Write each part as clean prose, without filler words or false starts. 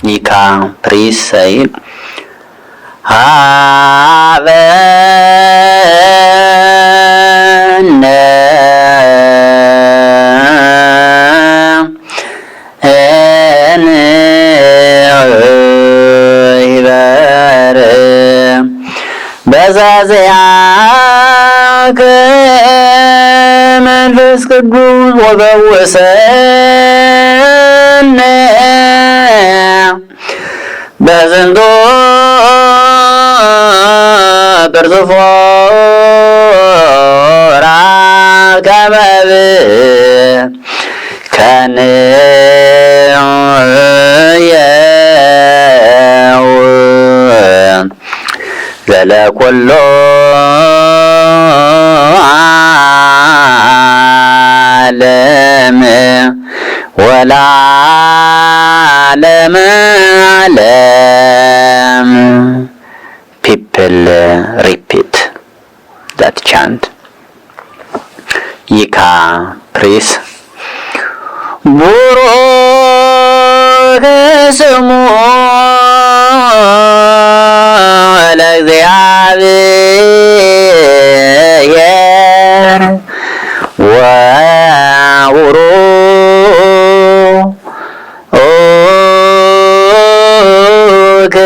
ይካ ፕሪስ ሳይል ሀበነ እንይበር በዛዝያከ መንፈስ ቅዱስ ወበወሰነ በዝንቱ ክርስቶፎራ ከመብ ከንየው ዘለኩሎ ዓለም ወለዓለመ ዓለም. People repeat that chant. ይካ ፕሪስ ቡሩክ ስሙ ለእግዚአብሔር ወቡሩክ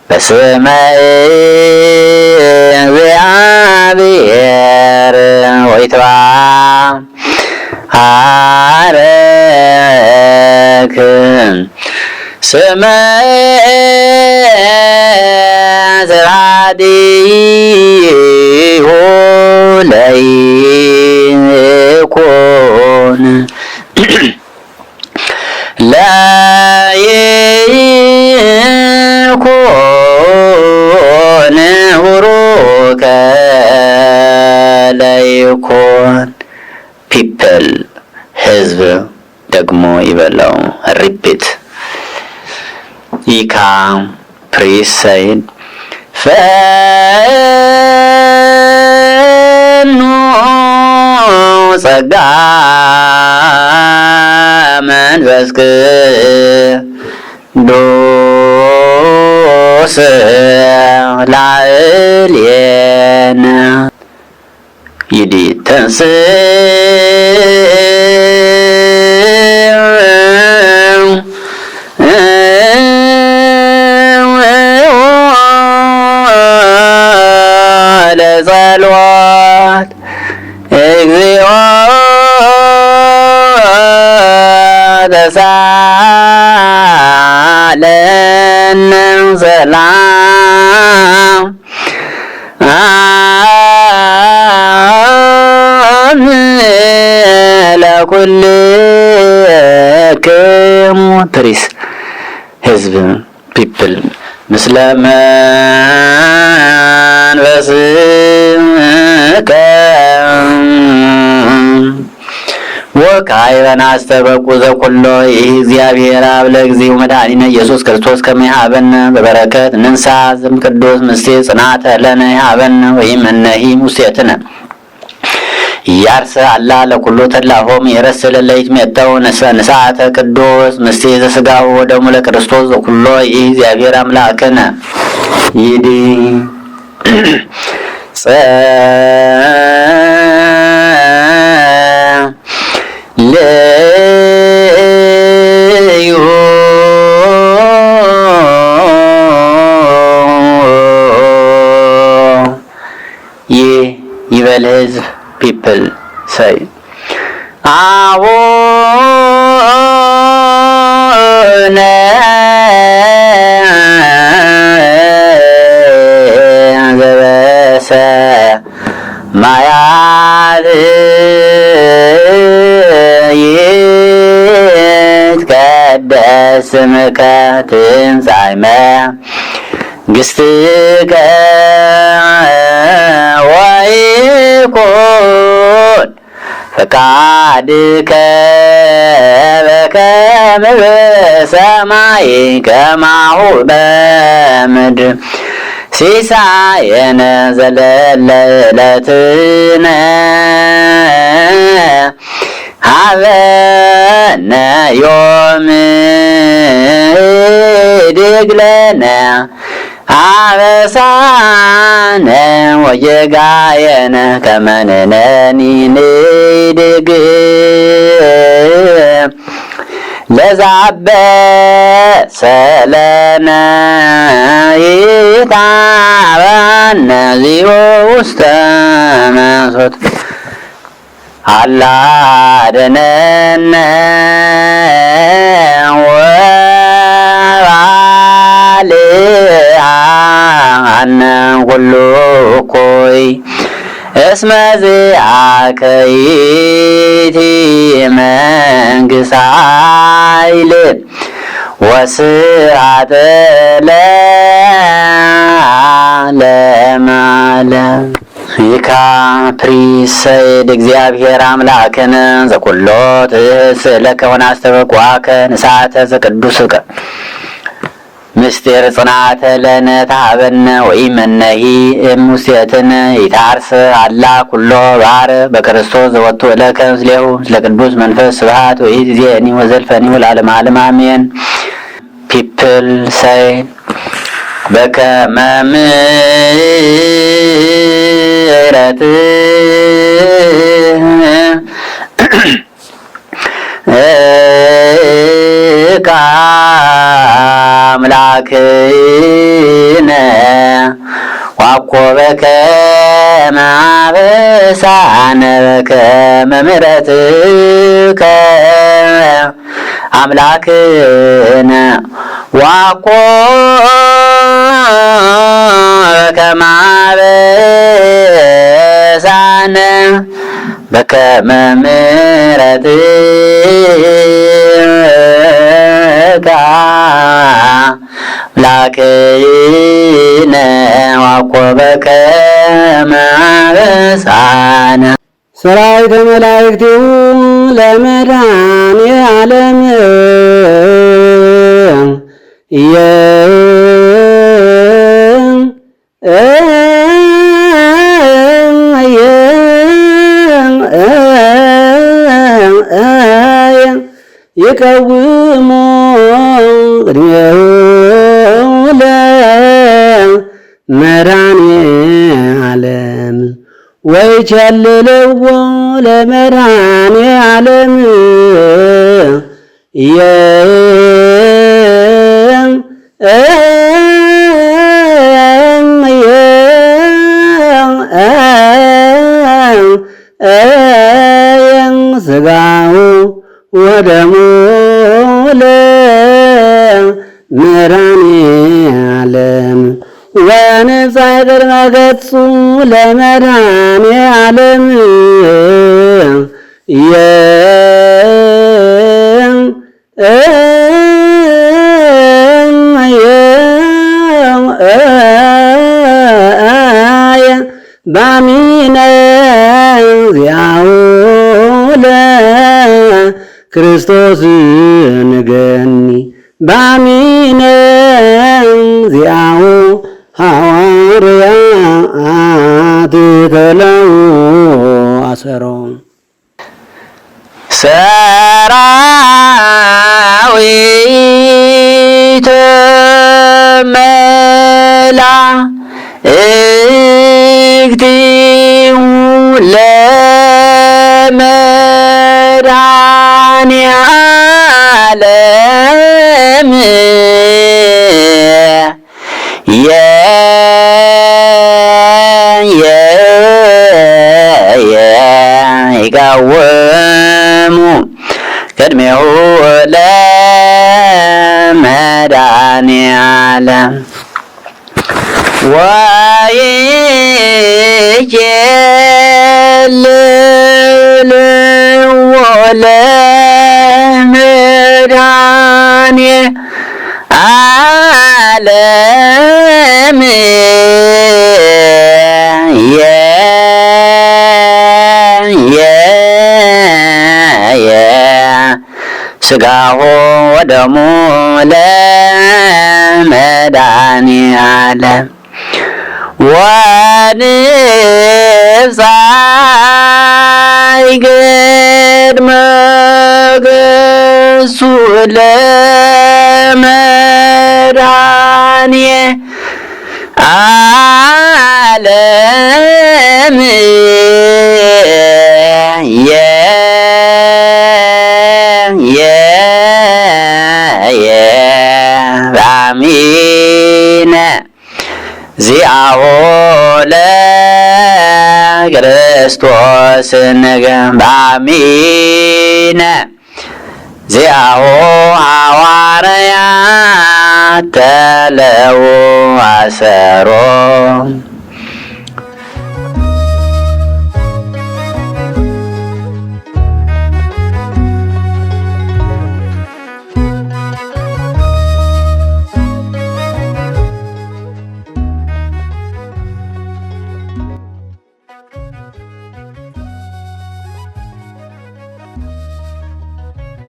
በስመ እግዚአብሔር ወይትባረክ ስመ ዘባዲሁ ለይኩን ለይኩን ቡሩከ ለይኩን. ፒፕል ህዝብ ደግሞ ይበላው ሪፒት. ይካ ፕሪስ ሳይድ ፈኑ ጸጋ መንፈስ ቅዱስ ላዕሌነ ይዲተንስ ለጸሎት እግዚኦ ተሳለነ ሰላም ለኩልክሙ. ፕሪስ ህዝብ ፒፕል ምስለ መንፈስከ ወካዕበ ናስተበቁ ዘኩሎ ይህ እግዚአብሔር አብ ለእግዚኡ መድኃኒነ ኢየሱስ ክርስቶስ ከመ ይሃበነ በበረከት ንንሳ ዝም ቅዱስ ምስጢር ጽናተ ለነ ይሃበነ ወይም እነሂ ሙሴትነ ያርሰ አላ ለኩሉ ተላሆም የረስለ ለይት መተው ንሳተ ቅዱስ ምስጢር ዘሥጋው ወደሙ ለክርስቶስ ዘኩሎ ይህ እግዚአብሔር አምላክነ ይዲ ልዩ ይህ ይበል ህዝብ ፒፕል ሳይ አቡነ ዘበሰማያት ይትቀደስ ስምከ ትምጻእ መንግሥትከ ወይኩን ፈቃድከ በከመ በሰማይ ከማሁ በምድር ሲሳየነ ዘለለ ዕለትነ ሀበነ ዮም ህድግ ለነ አበሳነ ወጌጋየነ ከመ ንሕነኒ ንህድግ ለዘአበሰለነ ይትሃበነ ዚኦ ውስተ መንሱት አላ አድኅነነ ወባልዐነ ኩሉ እኩይ እስመ ዚአከ ይእቲ መንግሥተ ኃይል ወስብሐት ለዓለመ ዓለም። ይካ ፕሪሰይድ እግዚአብሔር አምላክነ ዘኩሎ ትእስእ ለከ ወናስተበቁዐከ ንስሐተ ዘቅዱስከ ምስጢር ጽናተ ለነ ተሃበነ ወኢመነሂ እሙሴትነ ይታርስ አላ ኩሎ ባሕር በክርስቶስ ዘወቱ እለከ ምስሌሁ ምስለ ቅዱስ መንፈስ ስብሐት ወኢዜኒ ወዘልፈኒ ወለዓለመ ዓለም አሜን። ፒፕል ሰይ በከመ ምሕረትከ አምላክነ ዋኮ በከመ አበሳነ በከመ ምሕረትከ አምላክነ ዋኮ በከመ አበሳነ በከመ ምሕረትከ አምላክነ ዋኮ በከመ አበሳነ። ሠራዊተ መላእክቲሁ ለመድኃኔዓለም ይቀውሙ ቅድሜሁ ለመድኃኔዓለም ወይቸልልዎ ለመድኃኔዓለም ሥጋሁ ወደሙ ለመድኃኔዓለም ወንብፀ ቅድመ ገጹ ለመድኃኔዓለም ባሚነ ዚአሁ ለክርስቶስ ንገኒ ባሚነ ዚአሁ ሐዋርያት ተለው አሰሮ ሰራዊተ መላእክቲሁ ለመድኃኔዓለም ይቃወሙ ቅድሜሁ ለመድኃኔዓለም ወይኬልልዎ ለመድኃኔዓለም ስጋሁ ወደሙ ለመድኃኒዓለም ወንጻይ ግድመ ገጹ ለመድኃኒዓለም አሚነ ዚአሁ ለክርስቶስ በአሚነ ዚአሁ ሐዋርያት ተለው አሰሮ